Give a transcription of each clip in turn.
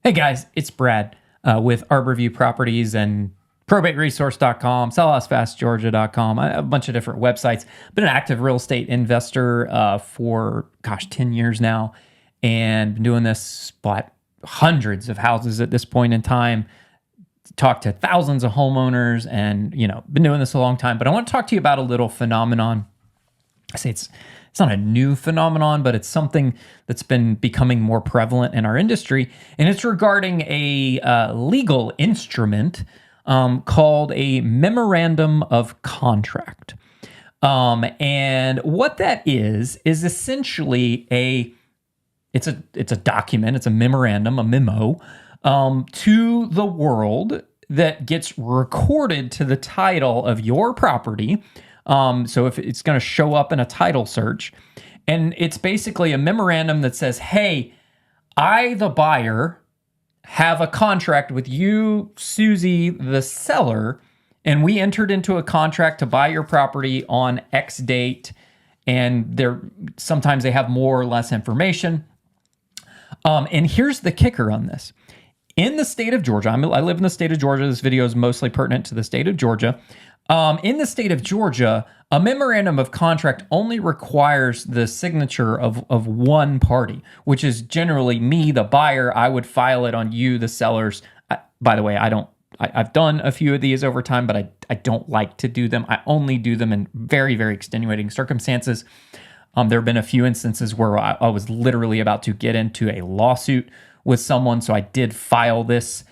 Hey guys, it's Brad with Arborview Properties and probateresource.com, sellousfastgeorgia.com. I have a bunch of different websites. Been an active real estate investor for, 10 years now, and been doing this, bought hundreds of houses at this point in time, talked to thousands of homeowners, and, been doing this a long time. But I want to talk to you about a little phenomenon. I say it's not a new phenomenon, but it's something that's been becoming more prevalent in our industry. And it's regarding a legal instrument called a memorandum of contract. And what that is essentially it's a document, it's a memorandum, a memo to the world that gets recorded to the title of your property. So if it's going to show up in a title search, and it's basically a memorandum that says, hey, I, the buyer, have a contract with you, Susie, the seller, and we entered into a contract to buy your property on X date, and sometimes they have more or less information. And here's the kicker on this. In the state of Georgia, I live in the state of Georgia. This video is mostly pertinent to the state of Georgia. In the state of Georgia, a memorandum of contract only requires the signature of one party, which is generally me, the buyer. I would file it on you, the sellers. By the way, I've done a few of these over time, but I don't like to do them. I only do them in very, very extenuating circumstances. There have been a few instances where I was literally about to get into a lawsuit with someone, so I did file this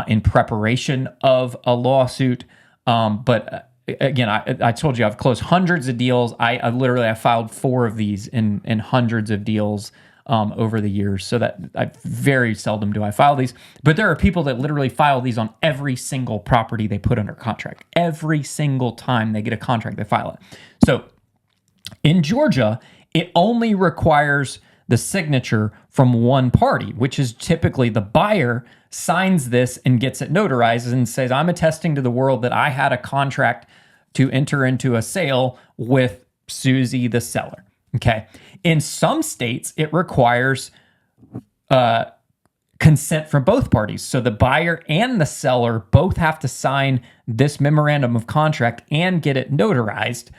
in preparation of a lawsuit. But again, I told you I've closed hundreds of deals. I filed 4 of these in hundreds of deals over the years. So that I very seldom do I file these. But there are people that literally file these on every single property they put under contract. Every single time they get a contract, they file it. So in Georgia, it only requires the signature from one party, which is typically the buyer signs this and gets it notarized and says, I'm attesting to the world that I had a contract to enter into a sale with Susie, the seller. Okay. In some states, it requires consent from both parties. So the buyer and the seller both have to sign this memorandum of contract and get it notarized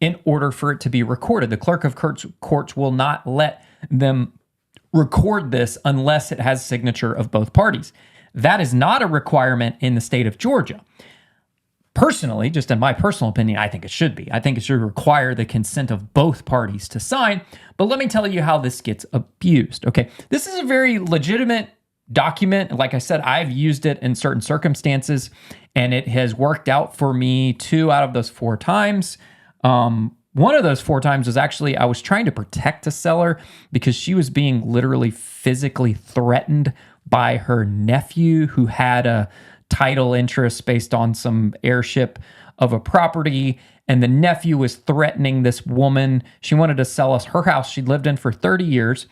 in order for it to be recorded. The clerk of courts will not let them record this unless it has signature of both parties. That is not a requirement in the state of Georgia. Personally, just in my personal opinion, I think it should be. I think it should require the consent of both parties to sign. But let me tell you how this gets abused. Okay, this is a very legitimate document. Like I said, I've used it in certain circumstances, and it has worked out for me 2 out of those 4 times. One of those 4 times was actually I was trying to protect a seller because she was being literally physically threatened by her nephew who had a title interest based on some heirship of a property. And the nephew was threatening this woman. She wanted to sell us her house she'd lived in for 30 years.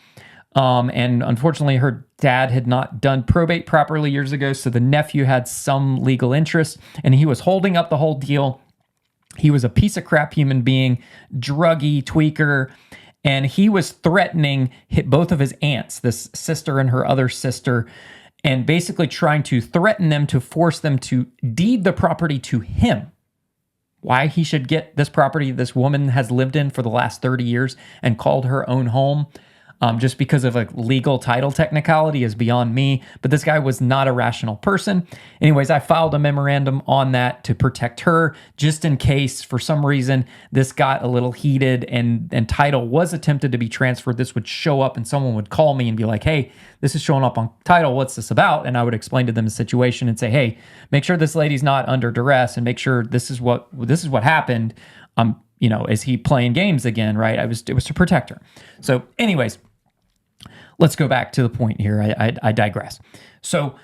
And unfortunately, her dad had not done probate properly years ago. So the nephew had some legal interest and he was holding up the whole deal. He was a piece of crap human being, druggy, tweaker, and he was threatening both of his aunts, this sister and her other sister, and basically trying to threaten them to force them to deed the property to him. Why he should get this property this woman has lived in for the last 30 years and called her own home just because of a legal title technicality is beyond me. But this guy was not a rational person. Anyways, I filed a memorandum on that to protect her just in case for some reason this got a little heated and title was attempted to be transferred. This would show up and someone would call me and be like, hey, this is showing up on title. What's this about? And I would explain to them the situation and say, hey, make sure this lady's not under duress and make sure this is what happened. Is he playing games again? Right. It was to protect her. So anyways, let's go back to the point here. I digress. So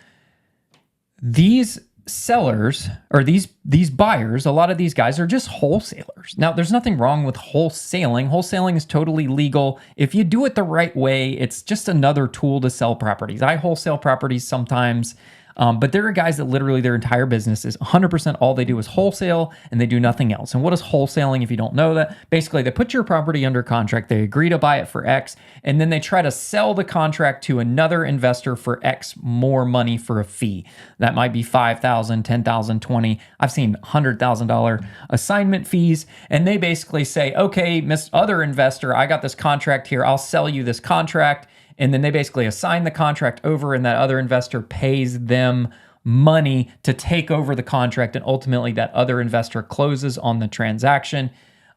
these sellers or these buyers, a lot of these guys are just wholesalers. Now, there's nothing wrong with wholesaling. Wholesaling is totally legal. If you do it the right way, it's just another tool to sell properties. I wholesale properties sometimes. But there are guys that literally their entire business is 100% all they do is wholesale and they do nothing else. And what is wholesaling if you don't know that? Basically, they put your property under contract, they agree to buy it for X, and then they try to sell the contract to another investor for X more money for a fee. That might be $5,000, $10,000, $20,000. I've seen $100,000 assignment fees. And they basically say, okay, Miss Other Investor, I got this contract here. I'll sell you this contract. And then they basically assign the contract over, and that other investor pays them money to take over the contract. And ultimately, that other investor closes on the transaction.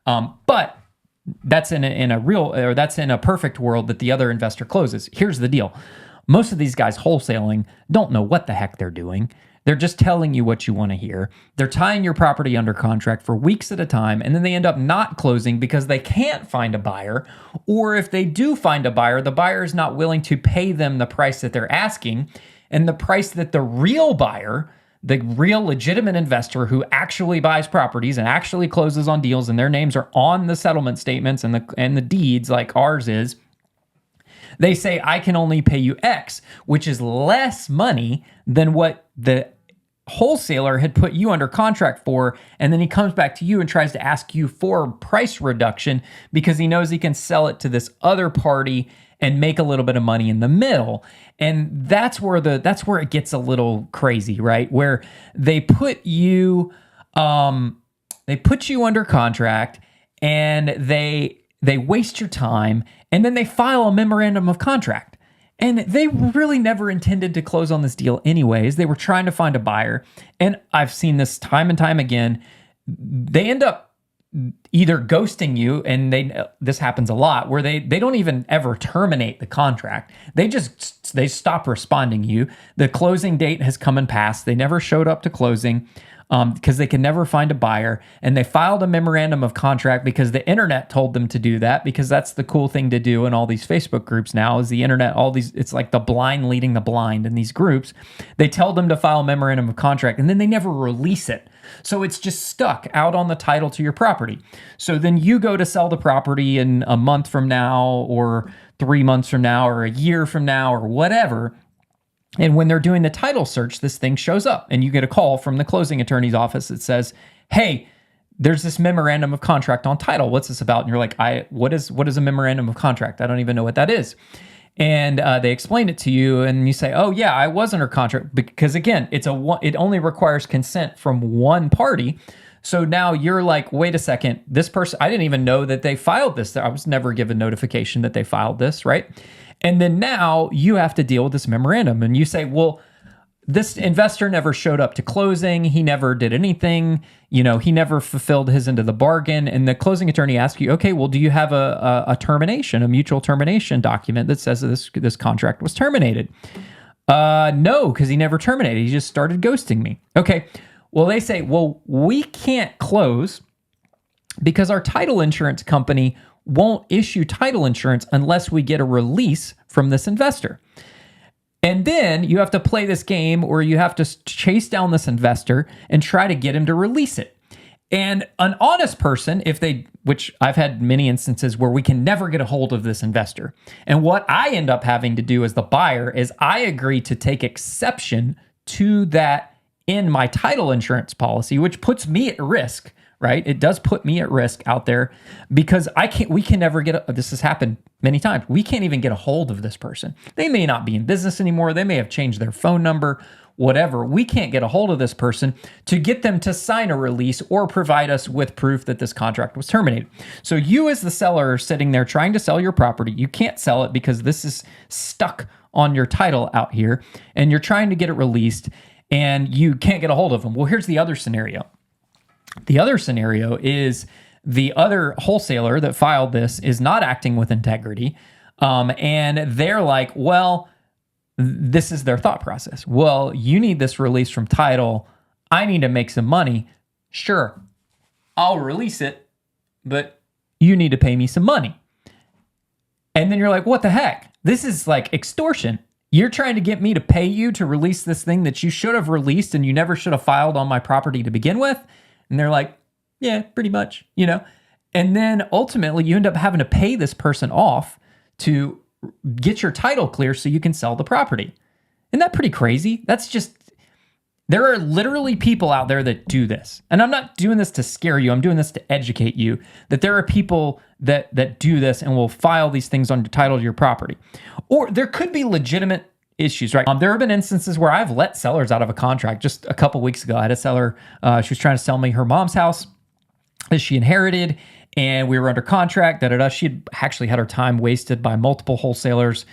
But that's in a perfect world that the other investor closes. Here's the deal. Most of these guys wholesaling don't know what the heck they're doing. They're just telling you what you want to hear. They're tying your property under contract for weeks at a time, and then they end up not closing because they can't find a buyer. Or if they do find a buyer, the buyer is not willing to pay them the price that they're asking, and the price that the real buyer, the real legitimate investor who actually buys properties and actually closes on deals, and their names are on the settlement statements and the deeds like ours is, they say, I can only pay you X, which is less money than what the wholesaler had put you under contract for. And then he comes back to you and tries to ask you for a price reduction because he knows he can sell it to this other party and make a little bit of money in the middle. And that's where it gets a little crazy, right? Where they put you under contract and they waste your time, and then they file a memorandum of contract. And they really never intended to close on this deal anyways. They were trying to find a buyer. And I've seen this time and time again. They end up either ghosting you, and this happens a lot, where they don't even ever terminate the contract. They stop responding to you. The closing date has come and passed. They never showed up to closing. Because they can never find a buyer, and they filed a memorandum of contract because the internet told them to do that, because that's the cool thing to do in all these Facebook groups now is the internet. It's like the blind leading the blind in these groups. They tell them to file a memorandum of contract, and then they never release it. So it's just stuck out on the title to your property. So then you go to sell the property in a month from now, or 3 months from now, or a year from now, or whatever. And when they're doing the title search, this thing shows up, and you get a call from the closing attorney's office that says, hey, there's this memorandum of contract on title. What's this about? And you're like, what is a memorandum of contract? I don't even know what that is. And they explain it to you, and you say, oh yeah, I was under contract, because again, it only requires consent from one party. So now you're like, wait a second, this person, I didn't even know that they filed this. I was never given notification that they filed this, right? And then now you have to deal with this memorandum, and you say, well, this investor never showed up to closing. He never did anything. He never fulfilled his end of the bargain. And the closing attorney asks you, okay, well, do you have a termination, a mutual termination document that says that this contract was terminated? No, because he never terminated. He just started ghosting me. Okay. Well, they say, well, we can't close because our title insurance company won't issue title insurance unless we get a release from this investor. And then you have to play this game, or you have to chase down this investor and try to get him to release it. And an honest person, which I've had many instances where we can never get a hold of this investor. And what I end up having to do as the buyer is I agree to take exception to that in my title insurance policy, which puts me at risk. Right? It does put me at risk out there, because we can never this has happened many times. We can't even get a hold of this person. They may not be in business anymore. They may have changed their phone number, whatever. We can't get a hold of this person to get them to sign a release or provide us with proof that this contract was terminated. So you as the seller are sitting there trying to sell your property. You can't sell it because this is stuck on your title out here, and you're trying to get it released, and you can't get a hold of them. Well, here's the other scenario. The other scenario is the other wholesaler that filed this is not acting with integrity. And they're like, well, this is their thought process. Well, you need this release from title. I need to make some money. Sure, I'll release it, but you need to pay me some money. And then you're like, what the heck? This is like extortion. You're trying to get me to pay you to release this thing that you should have released and you never should have filed on my property to begin with. And they're like, yeah, pretty much, And then ultimately you end up having to pay this person off to get your title clear so you can sell the property. Isn't that pretty crazy? That's just, There are literally people out there that do this. And I'm not doing this to scare you. I'm doing this to educate you that there are people that do this and will file these things on your title to your property. Or there could be legitimate issues, right? There have been instances where I've let sellers out of a contract. Just a couple weeks ago, I had a seller, she was trying to sell me her mom's house that she inherited, and we were under contract, She had actually had her time wasted by multiple wholesalers.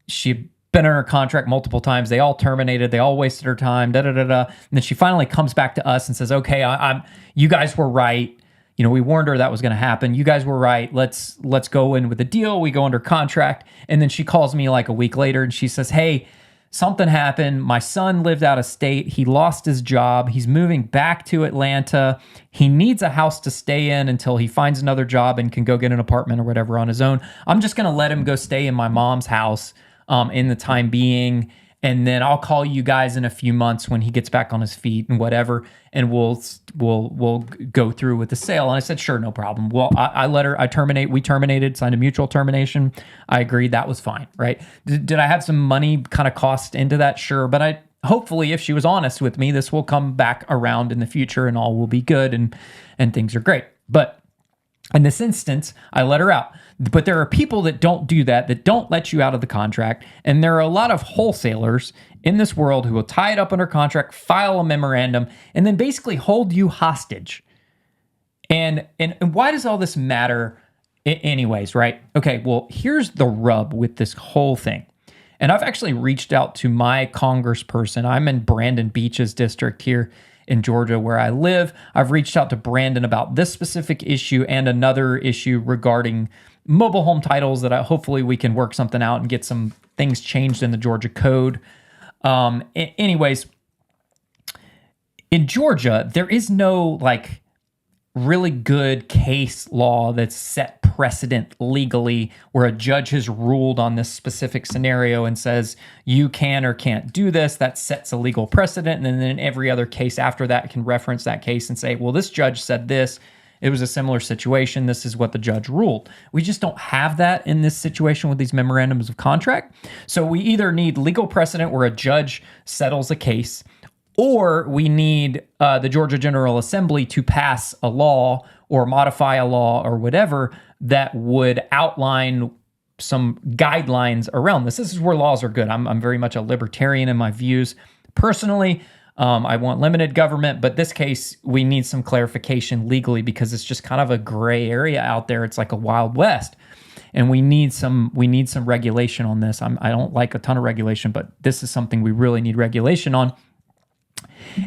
She'd been under contract multiple times. They all terminated. They all wasted her time, And then she finally comes back to us and says, okay, you guys were right. We warned her that was going to happen. You guys were right. Let's go in with a deal. We go under contract. And then she calls me like a week later and she says, hey, something happened. My son lived out of state. He lost his job. He's moving back to Atlanta. He needs a house to stay in until he finds another job and can go get an apartment or whatever on his own. I'm just going to let him go stay in my mom's house in the time being. And then I'll call you guys in a few months when he gets back on his feet and whatever, and we'll go through with the sale. And I said, sure, no problem. Well, we terminated, signed a mutual termination. I agreed that was fine, right? Did I have some money kind of cost into that? Sure. But hopefully if she was honest with me, this will come back around in the future and all will be good and things are great. But in this instance, I let her out. But there are people that don't do that don't let you out of the contract. And there are a lot of wholesalers in this world who will tie it up under contract, file a memorandum, and then basically hold you hostage. And why does all this matter anyways, right? Okay, well, here's the rub with this whole thing. And I've actually reached out to my congressperson. I'm in Brandon Beach's district here in Georgia where I live. I've reached out to Brandon about this specific issue and another issue regarding mobile home titles that hopefully we can work something out and get some things changed in the Georgia code. Anyways, in Georgia, there is no really good case law that's set precedent legally where a judge has ruled on this specific scenario and says you can or can't do this. That sets a legal precedent. And then every other case after that can reference that case and say, well, this judge said this. It was a similar situation. This is what the judge ruled. We just don't have that in this situation with these memorandums of contract. So we either need legal precedent where a judge settles a case, or we need the Georgia General Assembly to pass a law or modify a law or whatever that would outline some guidelines around this. This is where laws are good. I'm very much a libertarian in my views. Personally, I want limited government, but this case, we need some clarification legally because it's just kind of a gray area out there. It's like a Wild West. And we need some regulation on this. I don't like a ton of regulation, but this is something we really need regulation on.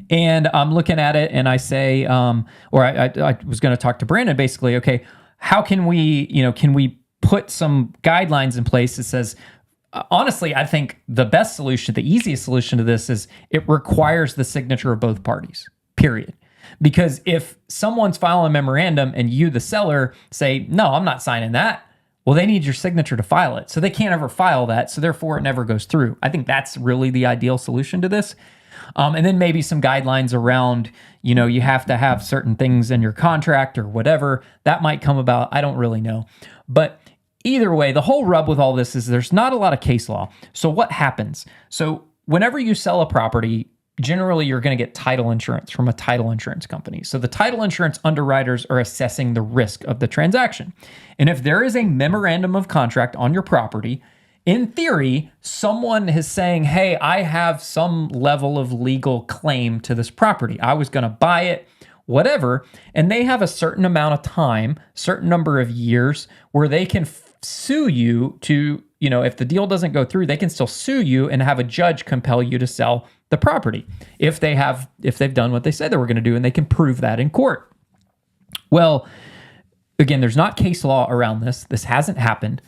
And I'm looking at it and I say, I was going to talk to Brandon basically, okay, how can we put some guidelines in place that says, honestly, I think the best solution, the easiest solution to this is it requires the signature of both parties, period. Because if someone's filing a memorandum and you, the seller, say, no, I'm not signing that, well, they need your signature to file it. So they can't ever file that. So therefore, it never goes through. I think that's really the ideal solution to this. And then maybe some guidelines around, you have to have certain things in your contract or whatever. That might come about. I don't really know. But either way, the whole rub with all this is there's not a lot of case law. So what happens? So whenever you sell a property, generally you're going to get title insurance from a title insurance company. So the title insurance underwriters are assessing the risk of the transaction. And if there is a memorandum of contract on your property, in theory, someone is saying, hey, I have some level of legal claim to this property. I was going to buy it, whatever. And they have a certain amount of time, certain number of years where they can sue you to, if the deal doesn't go through, they can still sue you and have a judge compel you to sell the property if they've done what they said they were going to do and they can prove that in court. Well, again, there's not case law around this. This hasn't happened.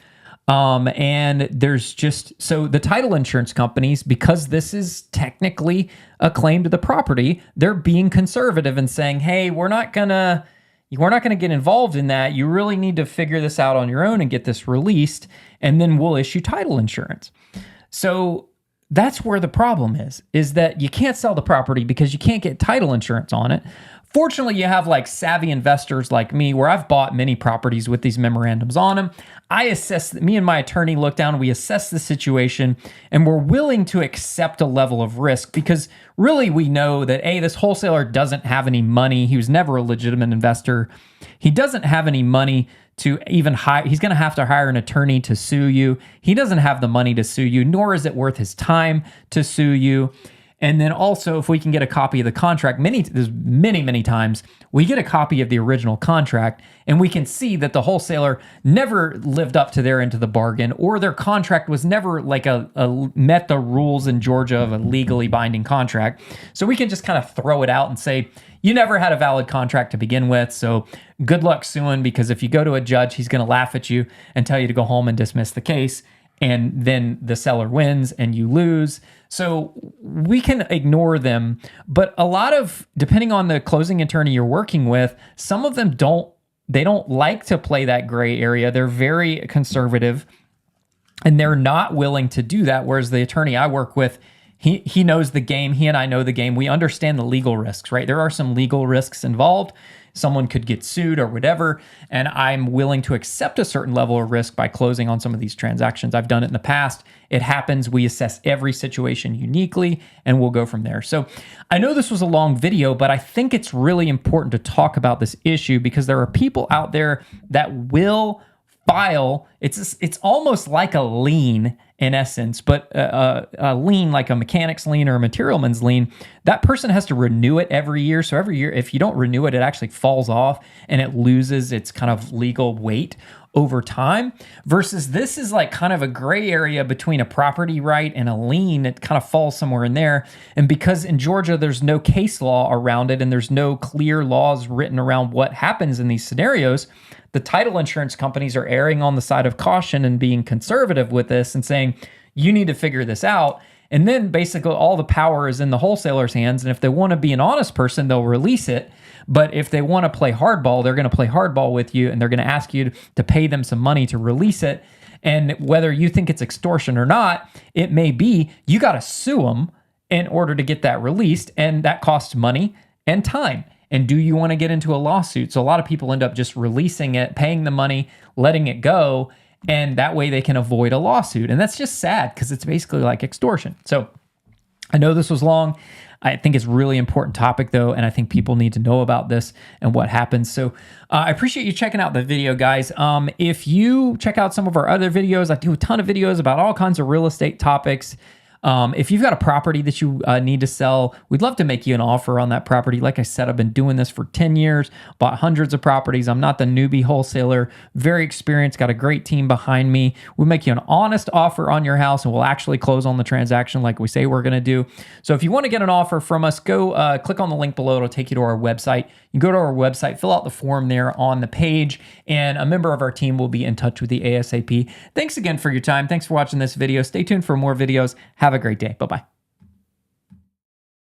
And there's so the title insurance companies, because this is technically a claim to the property, they're being conservative and saying, hey, we're not going to get involved in that. You really need to figure this out on your own and get this released, and then we'll issue title insurance. So that's where the problem is that you can't sell the property because you can't get title insurance on it. Fortunately, you have like savvy investors like me where I've bought many properties with these memorandums on them. Me and my attorney look down, we assess the situation, and we're willing to accept a level of risk because really we know that this wholesaler doesn't have any money. He was never a legitimate investor. He doesn't have any money to even hire. He's going to have to hire an attorney to sue you. He doesn't have the money to sue you, nor is it worth his time to sue you. And then also, if we can get a copy of the contract, many times, we get a copy of the original contract and we can see that the wholesaler never lived up to their end of the bargain, or their contract was never like met the rules in Georgia of a legally binding contract. So we can just kind of throw it out and say, you never had a valid contract to begin with, so good luck suing, because if you go to a judge, he's going to laugh at you and tell you to go home and dismiss the case. And then the seller wins and you lose. So we can ignore them. But a lot of, depending on the closing attorney you're working with, some of them don't like to play that gray area. They're very conservative and they're not willing to do that. Whereas the attorney I work with, he knows the game. He and I know the game. We understand the legal risks, right? There are some legal risks involved. Someone could get sued or whatever, and I'm willing to accept a certain level of risk by closing on some of these transactions. I've done it in the past. It happens. We assess every situation uniquely, and we'll go from there. So I know this was a long video, but I think it's really important to talk about this issue because there are people out there that will file. It's almost like a lien in essence, but a lien like a mechanic's lien or a materialman's lien, that person has to renew it every year. So every year, if you don't renew it, it actually falls off and it loses its kind of legal weight over time. Versus this is like kind of a gray area between a property right and a lien. It kind of falls somewhere in there. And because in Georgia, there's no case law around it and there's no clear laws written around what happens in these scenarios, the title insurance companies are erring on the side of caution and being conservative with this and saying, you need to figure this out. And then basically all the power is in the wholesaler's hands. And if they want to be an honest person, they'll release it. But if they want to play hardball, they're going to play hardball with you and they're going to ask you to pay them some money to release it. And whether you think it's extortion or not, it may be you got to sue them in order to get that released. And that costs money and time. And do you want to get into a lawsuit? So a lot of people end up just releasing it, paying the money, letting it go, and that way they can avoid a lawsuit. And that's just sad because it's basically like extortion. So I know this was long. I think it's a really important topic though, and I think people need to know about this and what happens. So I appreciate you checking out the video, guys. If you check out some of our other videos, I do a ton of videos about all kinds of real estate topics. If you've got a property that you need to sell, we'd love to make you an offer on that property. Like I said, I've been doing this for 10 years, bought hundreds of properties. I'm not the newbie wholesaler, very experienced, got a great team behind me. We'll make you an honest offer on your house and we'll actually close on the transaction like we say we're going to do. So if you want to get an offer from us, go click on the link below. It'll take you to our website. You go to our website, fill out the form there on the page, and a member of our team will be in touch with you ASAP. Thanks again for your time. Thanks for watching this video. Stay tuned for more videos. Have a great day. Bye-bye.